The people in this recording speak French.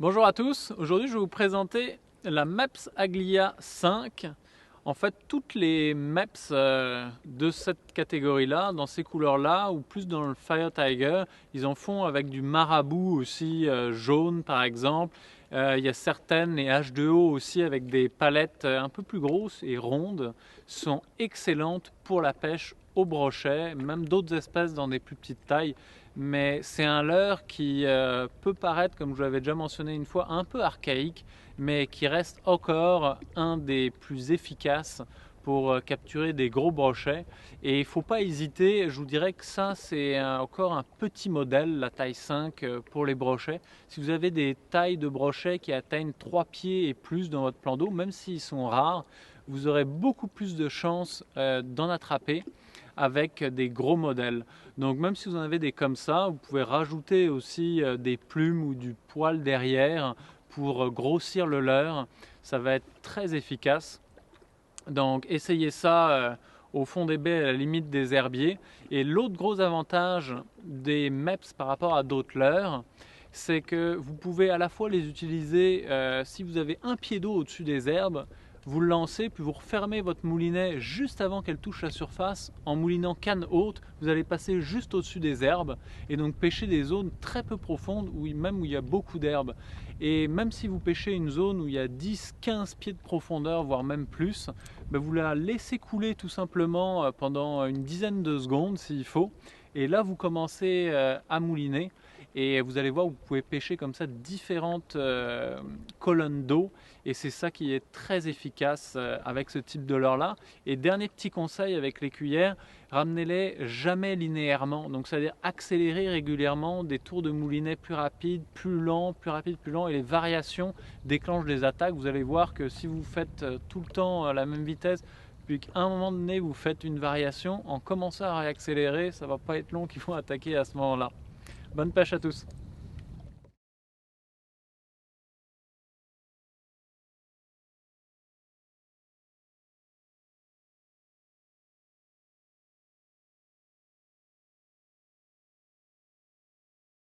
Bonjour à tous, aujourd'hui je vais vous présenter la MEPS Aglia 5. En fait, toutes les MEPS de cette catégorie-là, dans ces couleurs-là, ou plus dans le Fire Tiger, ils en font avec du marabou aussi jaune par exemple. Il y a certaines, les H2O aussi, avec des palettes un peu plus grosses et rondes, sont excellentes pour la pêche au brochet, même d'autres espèces dans des plus petites tailles. Mais c'est un leurre qui peut paraître, comme je vous l'avais déjà mentionné une fois, un peu archaïque, mais qui reste encore un des plus efficaces pour capturer des gros brochets. Et il ne faut pas hésiter, je vous dirais que ça c'est encore un petit modèle, la taille 5 pour les brochets. Si vous avez des tailles de brochets qui atteignent 3 pieds et plus dans votre plan d'eau, même s'ils sont rares, vous aurez beaucoup plus de chances d'en attraper avec des gros modèles. Donc même si vous en avez des comme ça, vous pouvez rajouter aussi des plumes ou du poil derrière pour grossir le leurre. Ça va être très efficace. Donc essayez ça au fond des baies à la limite des herbiers. Et l'autre gros avantage des MEPS par rapport à d'autres leurres, c'est que vous pouvez à la fois les utiliser si vous avez un pied d'eau au-dessus des herbes, vous le lancez, puis vous refermez votre moulinet juste avant qu'elle touche la surface. En moulinant canne haute, vous allez passer juste au-dessus des herbes et donc pêcher des zones très peu profondes, même où il y a beaucoup d'herbes. Et même si vous pêchez une zone où il y a 10-15 pieds de profondeur, voire même plus, ben vous la laissez couler tout simplement pendant une dizaine de secondes s'il faut. Et là, vous commencez à mouliner et vous allez voir, vous pouvez pêcher comme ça différentes colonnes d'eau et c'est ça qui est très efficace avec ce type de leurre là. Et dernier petit conseil avec les cuillères, ramenez-les jamais linéairement, donc c'est-à-dire accélérer régulièrement des tours de moulinet plus rapides, plus lents, plus rapides, plus lents, et les variations déclenchent des attaques. Vous allez voir que si vous faites tout le temps à la même vitesse, puis qu'à un moment donné vous faites une variation, en commençant à réaccélérer, ça va pas être long qu'ils vont attaquer à ce moment-là. Bonne pêche à tous!